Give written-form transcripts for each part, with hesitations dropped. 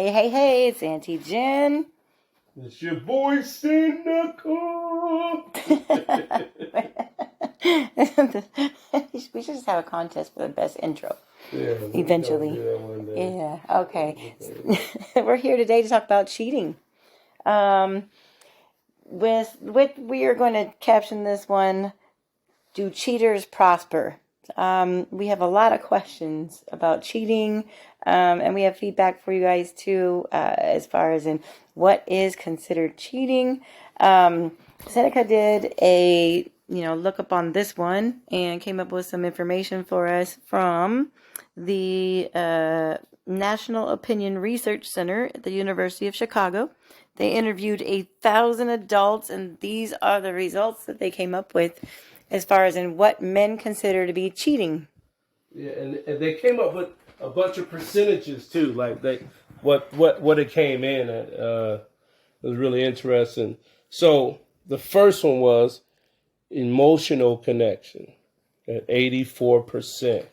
Hey, it's Auntie Jen. It's your boy Seneca. We should just have a contest for the best intro. Yeah, Eventually. do that one day. Yeah, okay. We're here today to talk about cheating. With we are going to caption this one, do cheaters prosper? We have a lot of questions about cheating, and we have feedback for you guys too, as far as in what is considered cheating. Seneca did a look up on this one and came up with some information for us from the National Opinion Research Center at the University of Chicago. They interviewed 1,000 adults, and these are the results that they came up with as far as in what men consider to be cheating. Yeah, and they came up with a bunch of percentages too, like what it came in at. It was really interesting. So the first one was emotional connection at 84%.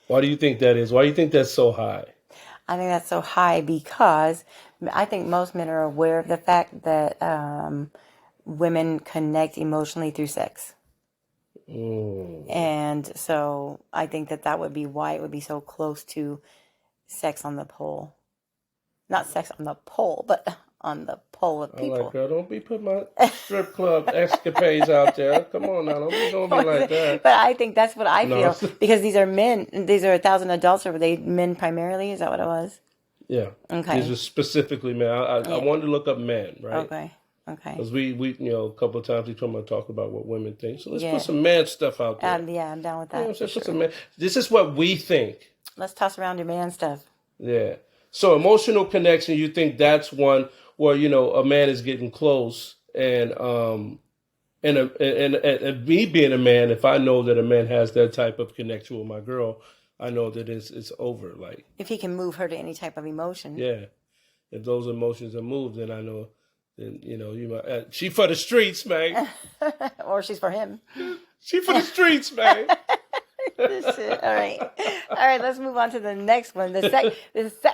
Why do you think that is? Why do you think that's so high? I think that's so high because I think most men are aware of the fact that women connect emotionally through sex. And so I think that would be why it would be so close to sex on the pole. Not sex on the pole, but on the pole of people. I'm like, girl, don't be putting my strip club escapades out there. Come on now, don't be doing me like that. But I think that's what I feel because these are men. These are 1,000 adults. Or were they men primarily? Is that what it was? Yeah. Okay. These are specifically men. I wanted to look up men, right? Okay. Because we a couple of times we come and talk about what women think. So let's put some man stuff out there. Yeah, I'm down with that. Put some man. This is what we think. Let's toss around your man stuff. Yeah. So emotional connection, you think that's one where, a man is getting close and me being a man, if I know that a man has that type of connection with my girl, I know that it's over. Like if he can move her to any type of emotion. Yeah. If those emotions are moved, then I know. Then you might. She for the streets, man. Or she's for him. She for the streets, man. All right. Let's move on to the next one.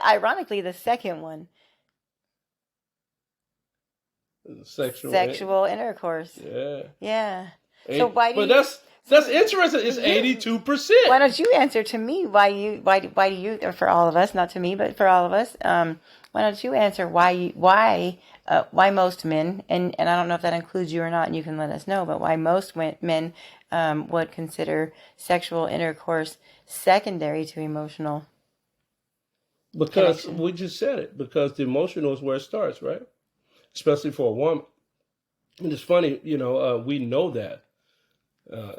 Ironically, the second one. Sexual intercourse. Yeah. So why do That's interesting. It's 82%. Why don't you answer to me? Why do you? Or for all of us, not to me, but for all of us. Why don't you answer why most men, and I don't know if that includes you or not, and you can let us know, but why most men would consider sexual intercourse secondary to emotional Because connection. We just said it. Because the emotional is where it starts, right? Especially for a woman. And it's funny, we know that.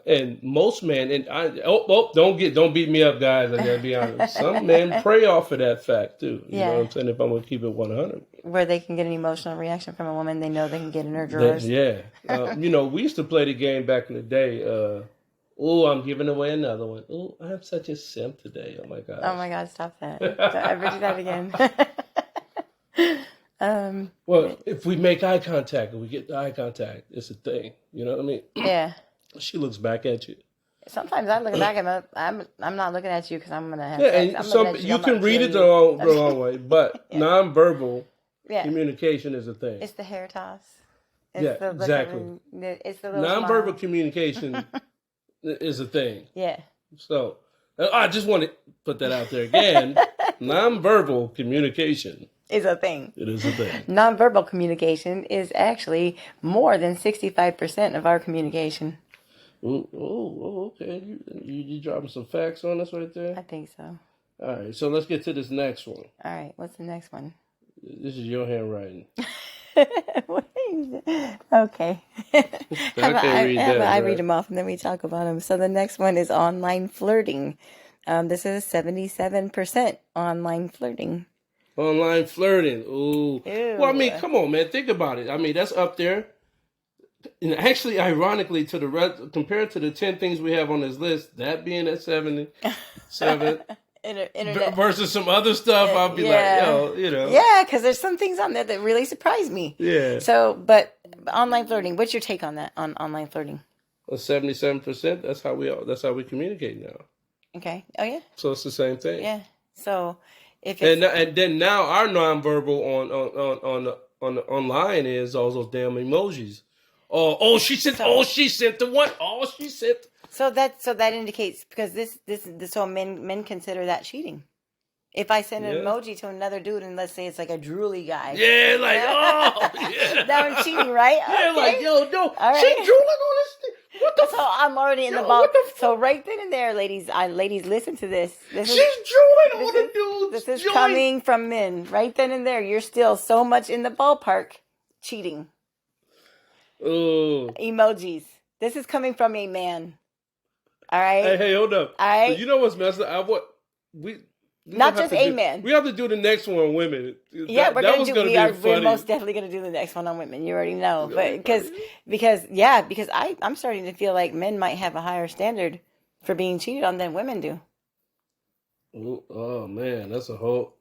And most men, and don't beat me up, guys. I gotta be honest. Some men prey off of that fact too. You know what I'm saying? If I'm gonna keep it 100, where they can get an emotional reaction from a woman, they know they can get in her drawers. We used to play the game back in the day. I'm giving away another one. Oh, I'm such a simp today. Oh my god, stop that! Don't ever do that again. Well, if we make eye contact and we get the eye contact, it's a thing. You know what I mean? Yeah. She looks back at you. Sometimes I look back at I'm not looking at you because I'm gonna have sex. And you can read it the wrong way, but nonverbal communication is a thing. It's the hair toss. Exactly. It's the little nonverbal smile. Communication is a thing. Yeah. So I just want to put that out there again. Nonverbal communication is a thing. It is a thing. Nonverbal communication is actually more than 65% of our communication. Okay. You dropping some facts on us right there? I think so. All right, so let's get to this next one. All right, what's the next one? This is your handwriting. Okay. I read them off and then we talk about them. So the next one is online flirting. This is 77% online flirting. Online flirting. Ooh. Ew. Well, I mean, come on, man. Think about it. I mean, that's up there. And actually, ironically, compared to the 10 things we have on this list, that being at 77 versus some other stuff, I'll be like, Yeah, because there's some things on there that really surprised me. Yeah. So, but online flirting, what's your take on that, on online flirting? Well, 77%, that's how we communicate now. Okay. Oh, yeah? So it's the same thing. Yeah. So If And it's and then now our nonverbal on the online is all those damn emojis. so She sent the one. Oh, she sent. that indicates because this so men consider that cheating. If I send an Yeah. emoji to another dude and let's say it's like a drooly guy, Yeah, like yeah. now I'm cheating, right? Yeah, Okay. like yo, no, All she right. drooling on this thing. What the? So I'm already in the ball. What the? So right then and there, ladies, ladies, listen to this. She's drooling on the dude's this is joint. coming from men. Right then and there, you're still so much in the ballpark, cheating. Oh. Emojis. This is coming from a man. All right. Hey, hold up. All right. So you know what's messed up? We Not just a man. We have to do the next one on women. Yeah, we're gonna be we're funny. most definitely gonna do the next one on women. You already know, but because I'm starting to feel like men might have a higher standard for being cheated on than women do. Oh man, that's a whole.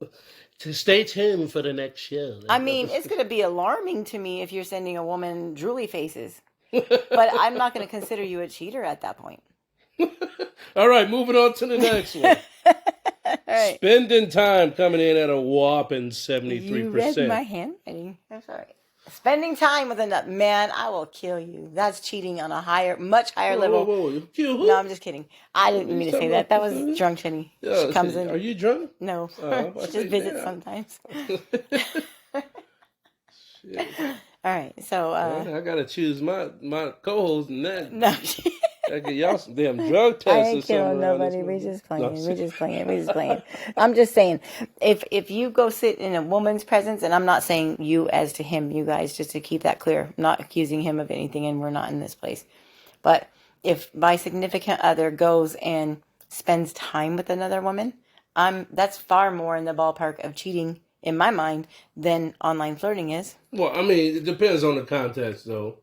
Stay tuned for the next show. I mean, it's gonna be alarming to me if you're sending a woman drooly faces, but I'm not gonna consider you a cheater at that point. All right, moving on to the next one. All right. Spending time coming in at a whopping 73%. You read my handwriting. I'm sorry. Spending time with another man, I will kill you. That's cheating on a much higher level. Whoa. Kill who? No, I'm just kidding. I didn't mean to say that. That was drunk Jenny. Yeah, She comes in. Are you drunk? No, Oh, she just visits sometimes. Shit. All right, so I gotta choose my co-host and that. no, I get y'all some damn drug tests I or ain't something. killing around nobody. this We motherfucker. just playing. No, We just playing. We just playing. I'm just saying, if you go sit in a woman's presence, and I'm not saying you as to him, you guys, just to keep that clear, I'm not accusing him of anything, and we're not in this place. But if my significant other goes and spends time with another woman, that's far more in the ballpark of cheating in my mind than online flirting is. Well, I mean, it depends on the context, though.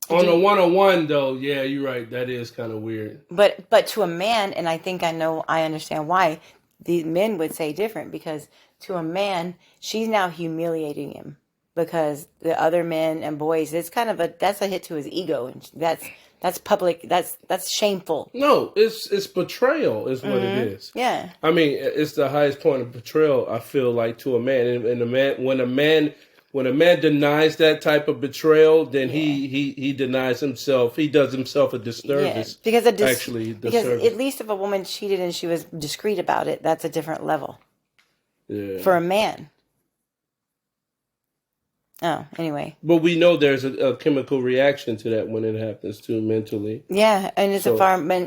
On a one-on-one, though, yeah, you're right. That is kind of weird. But to a man, and I understand why the men would say different, because to a man, she's now humiliating him because the other men and boys, it's kind of that's a hit to his ego, and that's public. That's shameful. No, it's betrayal is what it is. Yeah. I mean, it's the highest point of betrayal, I feel like, to a man. And when a man denies that type of betrayal, then he denies himself. He does himself a disservice. Yeah, because because at least if a woman cheated and she was discreet about it, that's a different level. Yeah. For a man. Oh, anyway. But we know there's a chemical reaction to that when it happens too mentally. Yeah, and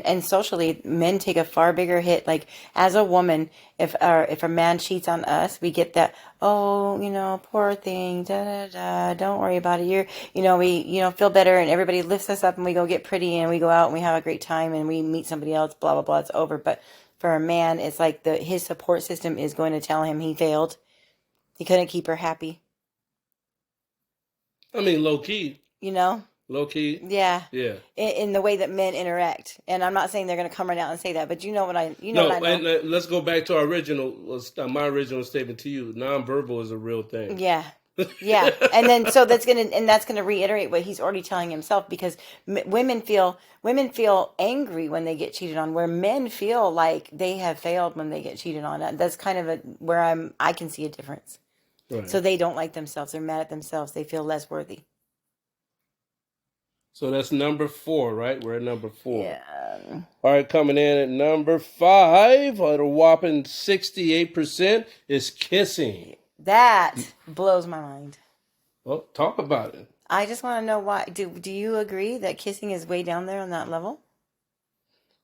and socially, men take a far bigger hit. Like as a woman, if a man cheats on us, we get that, oh, poor thing, da da da. Don't worry about it. We feel better, and everybody lifts us up, and we go get pretty, and we go out, and we have a great time, and we meet somebody else. Blah blah blah. It's over. But for a man, it's like his support system is going to tell him he failed. He couldn't keep her happy. I mean, low key. Low key. Yeah. Yeah. In the way that men interact. And I'm not saying they're going to come right out and say that, but you know what I know. And let's go back to my original statement to you. Nonverbal is a real thing. Yeah. Yeah. And then, so that's going to reiterate what he's already telling himself, because women feel angry when they get cheated on, where men feel like they have failed when they get cheated on. That's kind of where I can see a difference. Right. So they don't like themselves. They're mad at themselves. They feel less worthy. So that's number 4, right? We're at number 4. Yeah. All right, coming in at number 5, at a whopping 68%, is kissing. That blows my mind. Well, talk about it. I just want to know why. Do you agree that kissing is way down there on that level?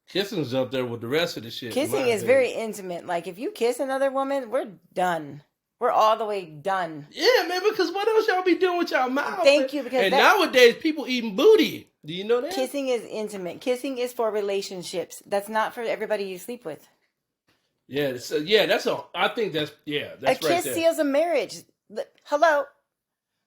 Kissing's up there with the rest of the shit. Kissing is very intimate. Like, if you kiss another woman, we're done. We're all the way done. Yeah, man, because what else y'all be doing with y'all mouth? Thank you. Because nowadays, people eating booty. Do you know that? Kissing is intimate. Kissing is for relationships. That's not for everybody you sleep with. Yeah, I think that's right there. A kiss seals a marriage. Hello?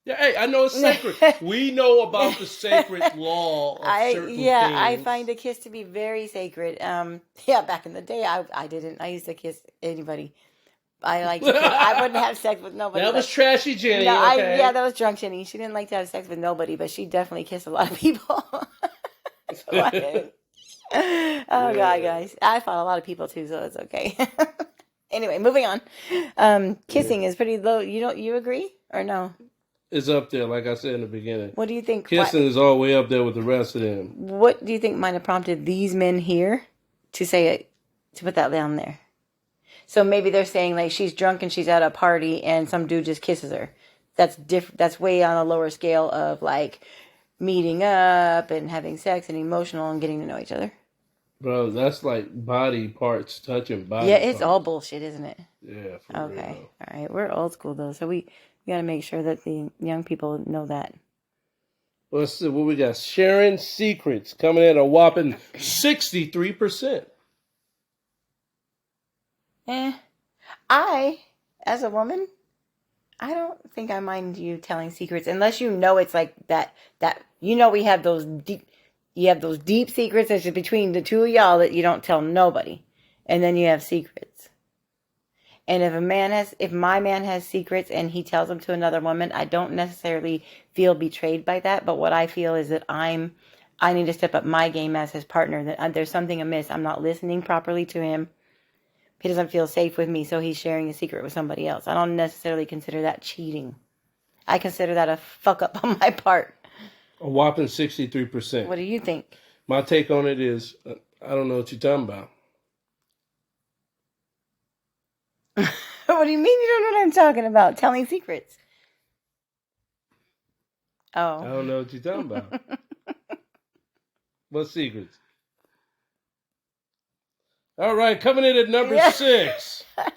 Yeah, hey, I know it's sacred. We know about the sacred law of certain things. I find a kiss to be very sacred. Back in the day, I didn't. I used to kiss anybody. I like to kiss. I wouldn't have sex with nobody. That was trashy Jenny. No, okay. that was drunk Jenny. She didn't like to have sex with nobody, but she definitely kissed a lot of people. God, guys. I fought a lot of people too, so it's okay. Anyway, moving on. Kissing is pretty low. You agree or no? It's up there, like I said in the beginning. What do you think? Kissing is all the way up there with the rest of them. What do you think might have prompted these men here to say it, to put that down there? So maybe they're saying like she's drunk and she's at a party and some dude just kisses her. That's different. That's way on a lower scale of like meeting up and having sex and emotional and getting to know each other. Bro, that's like body parts touching body. Yeah, it's parts. all bullshit, isn't it? Yeah. For Okay. real. All right. We're old school though, so we got to make sure that the young people know that. Let's see what we got. Sharing secrets coming in a whopping 63%. I, as a woman, I don't think I mind you telling secrets unless you know it's like that we have those deep secrets that's just between the two of y'all that you don't tell nobody. And then you have secrets. And if my man has secrets and he tells them to another woman, I don't necessarily feel betrayed by that. But what I feel is that I need to step up my game as his partner, that there's something amiss. I'm not listening properly to him. He doesn't feel safe with me, so he's sharing a secret with somebody else. I don't necessarily consider that cheating. I consider that a fuck up on my part. A whopping 63%. What do you think? My take on it is, I don't know what you're talking about. What do you mean you don't know what I'm talking about? Telling secrets. Oh. I don't know what you're talking about. What secrets? All right, coming in at number 6. What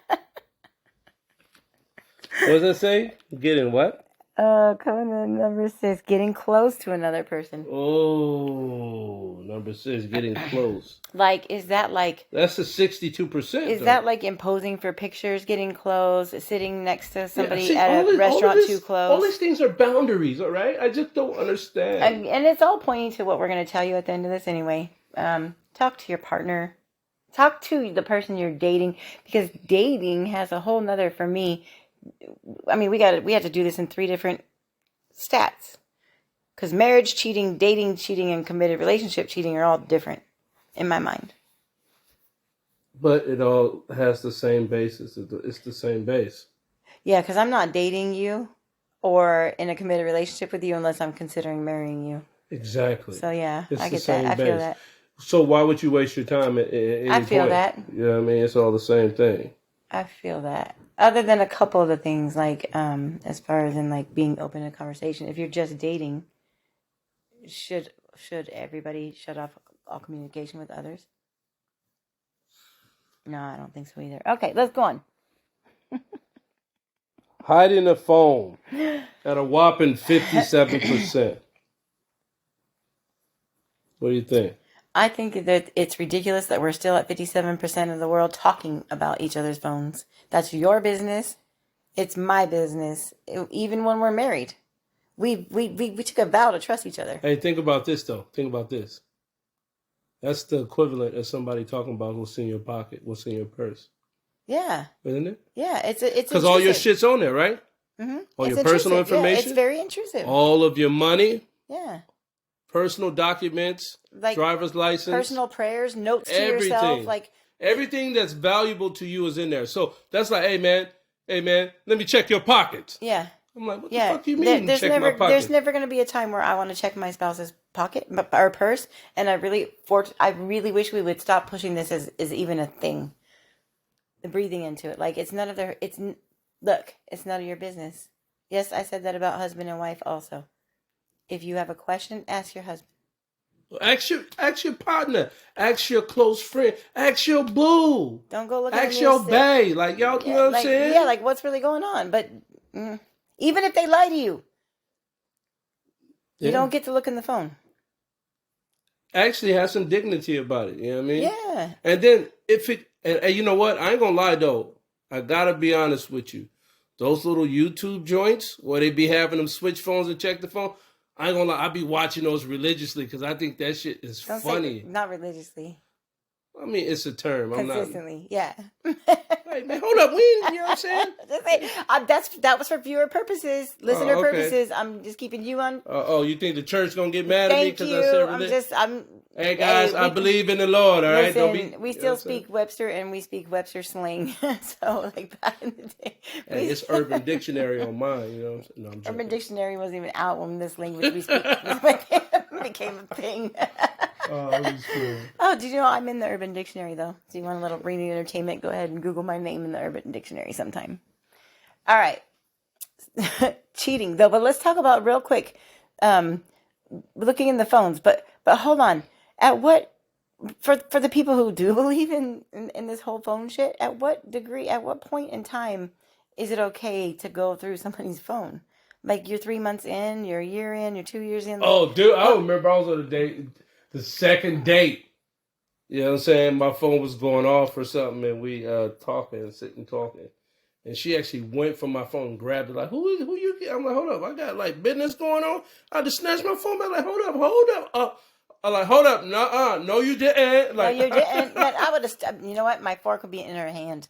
does it say? Getting what? Coming in at number 6, getting close to another person. Oh, number 6, getting close. Like, is that like... That's a 62%. Is that like imposing for pictures, getting close, sitting next to somebody at a restaurant too close? All these things are boundaries, all right? I just don't understand. And it's all pointing to what we're going to tell you at the end of this anyway. Talk to your partner. Talk to the person you're dating, because dating has a whole nother, for me, I mean, we had to do this in 3 different stats. Because marriage cheating, dating cheating, and committed relationship cheating are all different in my mind. But it all has the same basis. It's the same base. Yeah, because I'm not dating you or in a committed relationship with you unless I'm considering marrying you. Exactly. So yeah, it's I get that. I feel that. So why would you waste your time at any I feel point? that. You know what I mean? It's all the same thing. I feel that. Other than a couple of the things, like as far as in like being open to conversation. If you're just dating, should everybody shut off all communication with others? No, I don't think so either. Okay, let's go on. Hiding the phone at a whopping 57%. What do you think? I think that it's ridiculous that we're still at 57% of the world talking about each other's phones. That's your business. It's my business. Even when we're married, we took a vow to trust each other. Hey, think about this though. Think about this. That's the equivalent of somebody talking about what's in your pocket, what's in your purse. Yeah. Isn't it? Yeah, it's because all your shit's on there, right? Mm-hmm. All it's your personal information. Yeah, it's very intrusive. All of your money. Yeah. Personal documents, like driver's license, personal prayers, notes to yourself, like everything that's valuable to you is in there. So that's like, hey man, let me check your pockets. Yeah. I'm like, what the fuck do you mean? There's never going to be a time where I want to check my spouse's pocket or purse, and I really wish we would stop pushing this as even a thing. The breathing into it, like it's none of their. It's none of your business. Yes, I said that about husband and wife also. If you have a question, ask your husband. Ask your partner. Ask your close friend. Ask your boo. Don't go looking. Ask your bae. Like y'all, you know what I'm saying? Yeah, like what's really going on? But even if they lie to you, you don't get to look in the phone. Actually, have some dignity about it. You know what I mean? Yeah. And then and you know what? I ain't gonna lie though. I gotta be honest with you. Those little YouTube joints where they be having them switch phones and check the phone. I ain't gonna lie, I be watching those religiously because I think that shit is funny. Not religiously. I mean, it's a term. Consistently, yeah. Hey, man, hold up. We ain't, you know what I'm saying? Just say, that was for viewer purposes, listener purposes. I'm just keeping you on. You think the church gonna get mad at me Thank because you. I said Hey guys, I believe in the Lord. All right, don't be. We still speak Webster, and we speak Webster slang. So like back in the day, it's Urban Dictionary on mine. You know what I'm saying? No, I'm joking. Urban Dictionary wasn't even out when this language we speak became a thing. Oh, that was cool. Oh, did you know I'm in the Urban Dictionary though? So you want a little reading entertainment? Go ahead and Google my name in the Urban Dictionary sometime. All right, cheating though, but let's talk about real quick. Looking in the phones, but hold on. At what for the people who do believe in this whole phone shit? At what degree? At what point in time is it okay to go through somebody's phone? Like you're 3 months in, you're a year in, you're 2 years in. Like, oh, dude, I remember I was on a date, the second date. You know what I'm saying? My phone was going off or something, and we sitting talking. And she actually went from my phone and grabbed it like, who you get? I'm like, hold up, I got like business going on. I just snatched my phone back like, hold up. I'm like, hold up, no, you didn't. Like, no, you didn't. But I would have, you know what? My fork would be in her hand.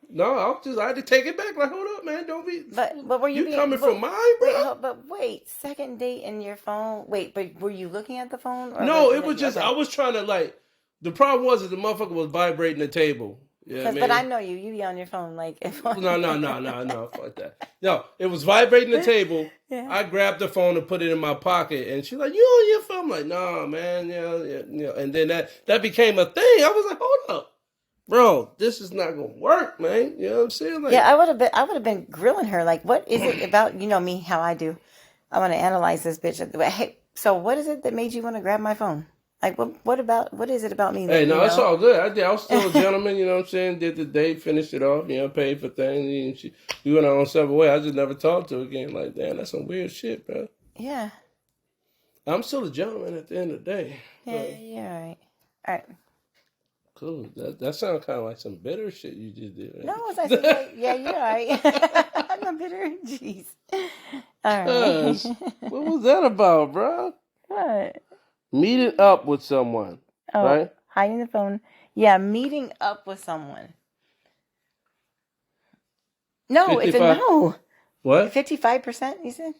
No, I had to take it back. Like, hold up, man, don't be. But were you coming from mine, bro? Wait, second date in your phone. Wait, but were you looking at the phone? Or no, it was just I was trying to like. The problem was that the motherfucker was vibrating the table. Yeah, but I know you. You be on your phone like. No, fuck that. No, it was vibrating the table. Yeah. I grabbed the phone and put it in my pocket, and she's like, "You on your phone?" I'm like, "Nah, man, yeah." And then that became a thing. I was like, "Hold up, bro, this is not gonna work, man." You know what I'm saying? Like, yeah, I would have been grilling her. Like, what is it about? You know me, how I do. I want to analyze this bitch. Hey, so what is it that made you want to grab my phone? Like, what is it about me? Hey, no, it's all good. I was still a gentleman, you know what I'm saying? Did the date, finished it off, paid for things. And we went our own separate way. I just never talked to her again. Like, damn, that's some weird shit, bro. Yeah. I'm still a gentleman at the end of the day. Yeah, yeah, all right. All right. Cool. That sounds kind of like some bitter shit you just did. Right? No, I said, yeah, you're right. I'm not bitter. Jeez. All right. What was that about, bro? What? Meeting up with someone, right? Hiding the phone. Yeah, meeting up with someone. No, 55? It's a no. What? 55%, you said?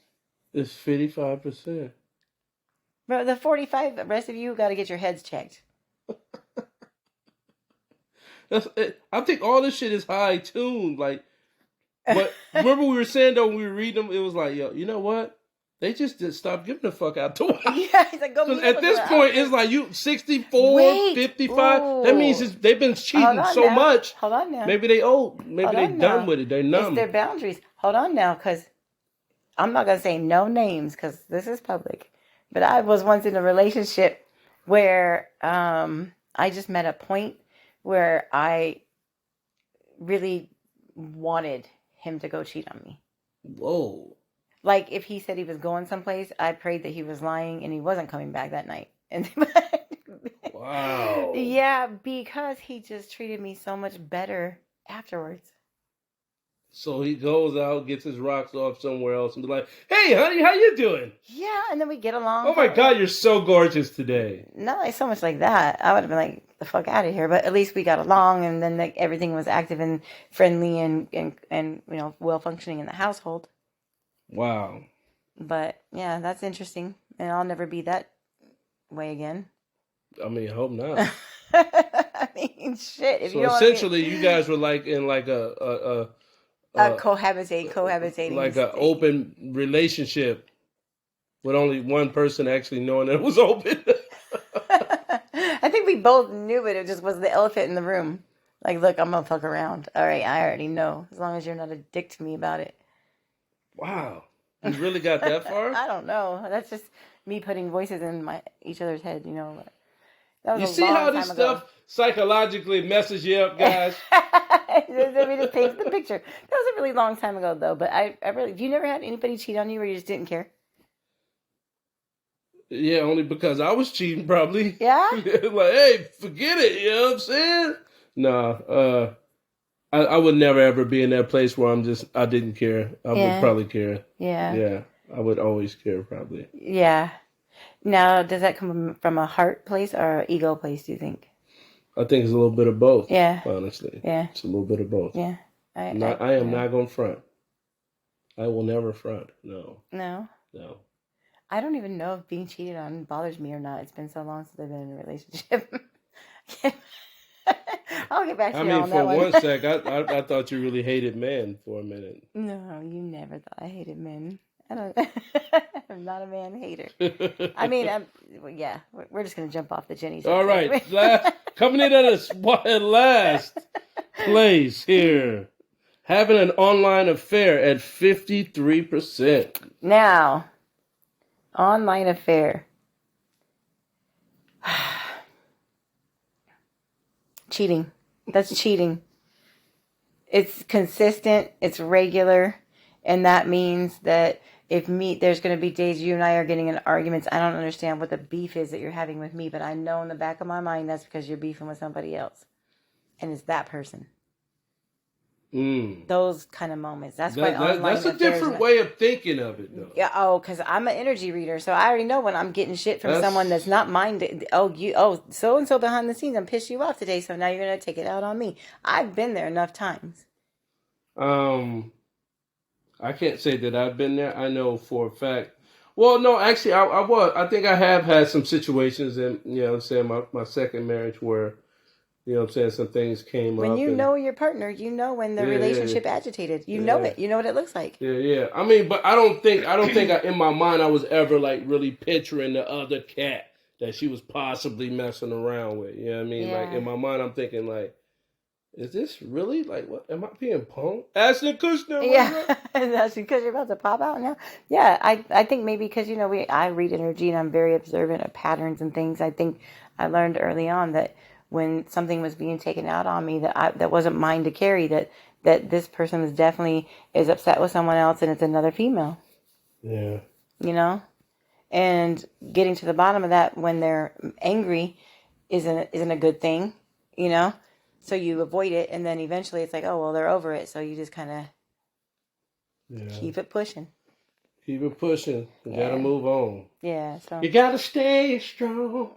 It's 55%. Bro, the 45, the rest of you got to get your heads checked. I think all this shit is high tuned. Like, but remember we were saying though when we were reading them, it was like, yo, you know what? They just stop giving the fuck out to us. Yeah, he's like, go at this point, it's like you 64, 55. Ooh. That means they've been cheating so much. Hold on now. Maybe they old. Maybe they done with it. They're numb. It's their boundaries. Hold on now, because I'm not going to say no names because this is public. But I was once in a relationship where I just met a point where I really wanted him to go cheat on me. Whoa. Like, if he said he was going someplace, I prayed that he was lying and he wasn't coming back that night. And wow. Yeah, because he just treated me so much better afterwards. So he goes out, gets his rocks off somewhere else, and be like, "Hey, honey, how you doing?" Yeah, and then we get along. Oh my God, you're so gorgeous today. Not like so much like that. I would have been like, the fuck out of here. But at least we got along, and then like, everything was active and friendly and well functioning in the household. Wow. But yeah, that's interesting, and I'll never be that way again. I mean, I hope not. I mean, shit. If so you don't essentially, you guys were like in like a cohabitating, like an open relationship with only one person actually knowing that it was open. I think we both knew it. It just was the elephant in the room. Like, look, I'm gonna fuck around. All right, I already know. As long as you're not a dick to me about it. Wow, you really got that far? I don't know. That's just me putting voices in each other's head. That was you see how this stuff psychologically messes you up, guys? It just paints the picture. That was a really long time ago, though. But I really, you never had anybody cheat on you where you just didn't care? Yeah, only because I was cheating, probably. Yeah? Like, hey, forget it. You know what I'm saying? No, I would never ever be in that place where I didn't care. I would probably care. Yeah. Yeah, I would always care, probably. Yeah. Now, does that come from a heart place or an ego place, do you think? I think it's a little bit of both. Yeah. Honestly. Yeah. It's a little bit of both. Yeah. I am not going to front. I will never front. No. No. No. I don't even know if being cheated on bothers me or not. It's been so long since I've been in a relationship. I'll get back to you on that one. For one sec, I thought you really hated men for a minute. No, you never thought I hated men. I don't. I'm not a man hater. I mean, yeah, we're just gonna jump off the Jenny. All right, coming in at last place here, having an online affair at 53%. Now, online affair. Cheating. That's cheating. It's consistent. It's regular. And that means that there's going to be days you and I are getting in arguments. I don't understand what the beef is that you're having with me, but I know in the back of my mind that's because you're beefing with somebody else. And it's that person. Those kind of moments. That's a different way of thinking of it, though. Yeah. Oh, because I'm an energy reader, so I already know when I'm getting shit from someone that's not mine. So and so behind the scenes, I'm pissed you off today, so now you're gonna take it out on me. I've been there enough times. I can't say that I've been there. I know for a fact. Well, no, actually, I was. I think I have had some situations in, I'm saying, my second marriage where, I'm saying, some things came up. When you know your partner, you know when the relationship agitated. You know it. You know what it looks like. Yeah. I mean, but I don't think in my mind I was ever like really picturing the other cat that she was possibly messing around with. You know what I mean? Yeah. Like in my mind, I'm thinking like, is this really like what? Am I being punked? Ashton Kutcher. Yeah, that's because you're about to pop out now. Yeah, I think maybe because I read energy and I'm very observant of patterns and things. I think I learned early on that when something was being taken out on me that wasn't mine to carry, that this person is upset with someone else and it's another female. Yeah. And getting to the bottom of that when they're angry isn't a good thing. So you avoid it, and then eventually it's like, oh, well, they're over it. So you just kind of keep it pushing. Keep it pushing. You gotta move on. Yeah. So you gotta stay strong.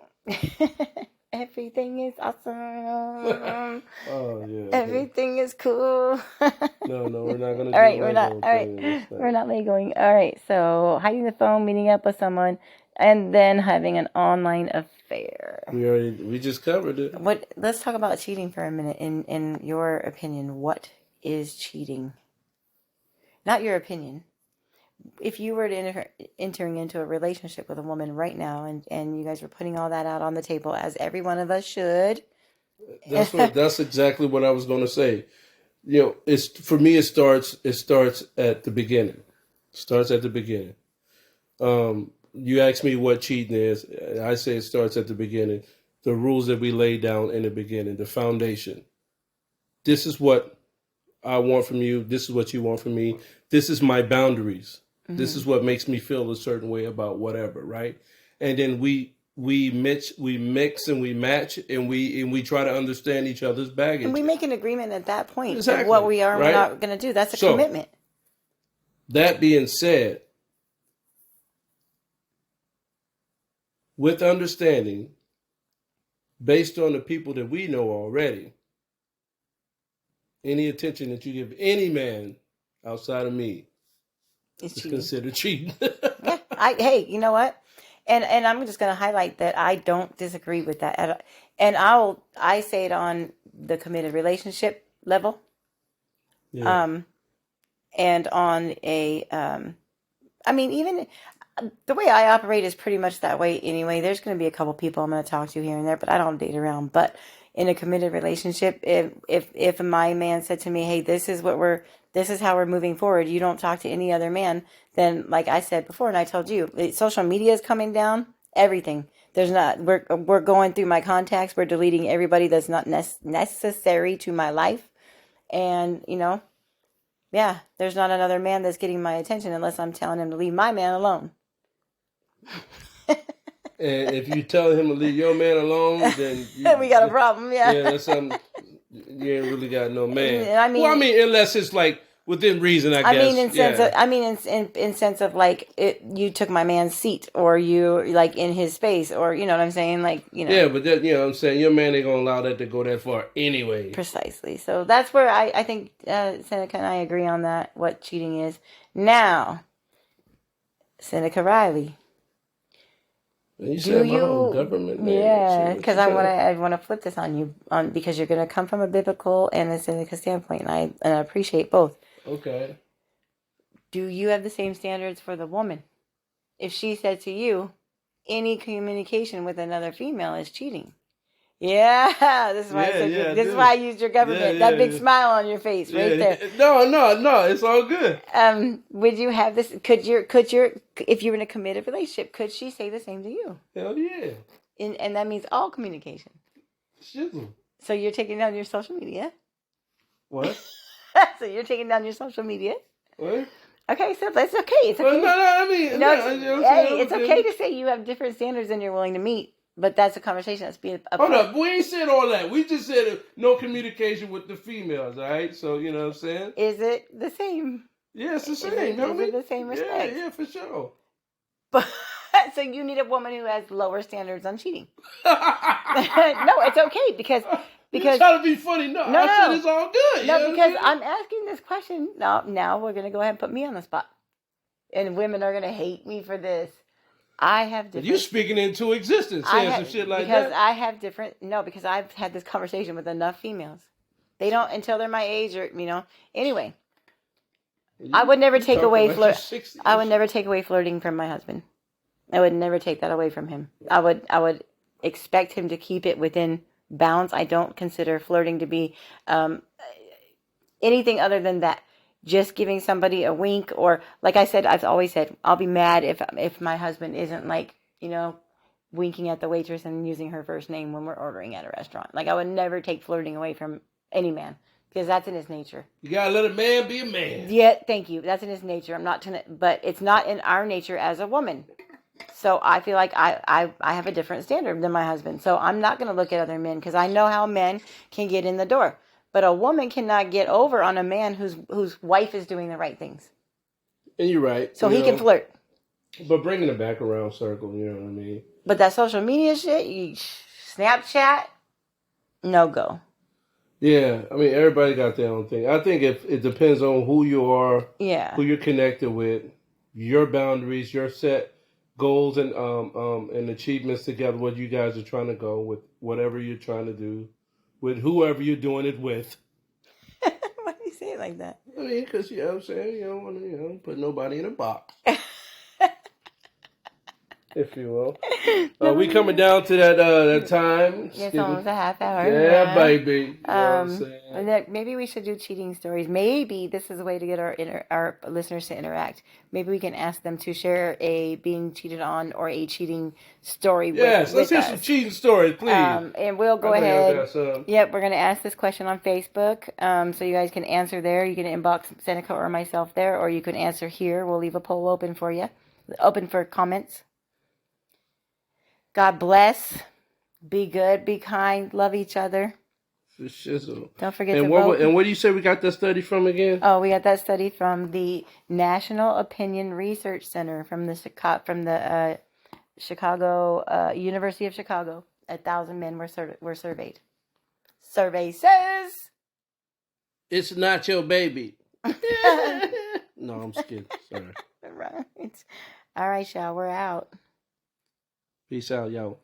Everything is awesome. Oh yeah. Everything is cool. No, we're not gonna. All right, we're not. All right, we're not Legoing. All right. So hiding the phone, meeting up with someone, and then having an online affair. We just covered it. Let's talk about cheating for a minute. In your opinion, what is cheating? Not your opinion. If you were to entering into a relationship with a woman right now, and you guys were putting all that out on the table, as every one of us should. That's exactly what I was going to say. It's for me. It starts at the beginning. You ask me what cheating is. I say it starts at the beginning. The rules that we lay down in the beginning, the foundation. This is what I want from you. This is what you want from me. This is my boundaries. Mm-hmm. This is what makes me feel a certain way about whatever, right? And then we mix and we match and we try to understand each other's baggage. And we make an agreement at that point. Exactly. Of what we are and we're not going to do. That's a commitment. That being said, with understanding, based on the people that we know already, any attention that you give any man outside of me is considered cheating. Yeah. Hey, you know what? And I'm just going to highlight that I don't disagree with that. And I say it on the committed relationship level. Yeah. And on a, even the way I operate is pretty much that way anyway. There's going to be a couple people I'm going to talk to here and there, but I don't date around. But in a committed relationship, if my man said to me, hey, this is how we're moving forward, you don't talk to any other man, then like I said before, and I told you, social media is coming down, everything. We're going through my contacts, we're deleting everybody that's not necessary to my life. And, there's not another man that's getting my attention unless I'm telling him to leave my man alone. And if you tell him to leave your man alone, then we got a problem. Yeah, that's something. You ain't really got no man. Unless it's like within reason, I I guess. mean, in sense of, I mean, in sense of like you took my man's seat, or you like in his space, or you know what I'm saying, like Yeah, but that, you know what I'm saying, your man ain't gonna allow that to go that far anyway. precisely. So that's where I think Seneca and I agree on that. What cheating is now, Seneca Riley. And you said my whole government name. Yeah, because I What want to flip this on you because you're going to come from a biblical and a Seneca standpoint, and I appreciate both. Okay. Do you have the same standards for the woman? If she said to you, any communication with another female is cheating. Yeah, this is why I said this is why I used your government. That big smile on your face, right there. No, it's all good. Would you have this? Could your if you're in a committed relationship, could she say the same to you? Hell yeah. And that means all communication. Shizzle. So you're taking down your social media. What? So you're taking down your social media. What? Okay, so that's okay. It's okay. Well, I mean, it's okay to say you have different standards than you're willing to meet, but that's a conversation that's being. Hold up, we ain't said all that. We just said no communication with the females. All right, so you know what I'm saying. Is it the same? Yeah, it's the same. Is it the same respect? Yeah, for sure. But so you need a woman who has lower standards on cheating. No, it's okay because you're trying to be funny. No, I said it's all good. No, because I'm asking this question. Now we're gonna go ahead and put me on the spot, and women are gonna hate me for this. I have different. You speaking into existence, saying some shit like because that. Because I have different. No, because I've had this conversation with enough females. They don't until they're my age, or Anyway, I would never take away I would never take away flirting from my husband. I would never take that away from him. I would expect him to keep it within bounds. I don't consider flirting to be anything other than that. Just giving somebody a wink, or like I said, I've always said, I'll be mad if my husband isn't like, winking at the waitress and using her first name when we're ordering at a restaurant. Like I would never take flirting away from any man because that's in his nature. You gotta let a man be a man. Yeah, thank you. That's in his nature. I'm not but it's not in our nature as a woman. So I feel like I have a different standard than my husband. So I'm not going to look at other men because I know how men can get in the door. But a woman cannot get over on a man whose wife is doing the right things. And you're right. So he can flirt. But bringing it back around circle, you know what I mean? But that social media shit, Snapchat, no go. Yeah, I mean, everybody got their own thing. I think if it depends on who you are, who you're connected with, your boundaries, your set goals and achievements together, what you guys are trying to go with, whatever you're trying to do, with whoever you're doing it with. Why do you say it like that? I mean, because, you know what I'm saying, you don't want to, put nobody in a box. If you will. We coming down to that time. It's almost a half hour. Yeah, baby. You know what I'm saying? And then maybe we should do cheating stories. Maybe this is a way to get our listeners to interact. Maybe we can ask them to share a being cheated on or a cheating story with us. Yes, let's hear some cheating stories, please. And we'll go ahead. Yep, we're going to ask this question on Facebook. So you guys can answer there. You can inbox Seneca or myself there, or you can answer here. We'll leave a poll open for you. Open for comments. God bless. Be good. Be kind. Love each other. For shizzle. Don't forget to vote. And where do you say we got that study from again? Oh, we got that study from the National Opinion Research Center from the Chicago University of Chicago. 1,000 men were surveyed. Survey says it's not your baby. No, I'm just kidding. Sorry. Right. All right, y'all. We're out. Peace out, yo.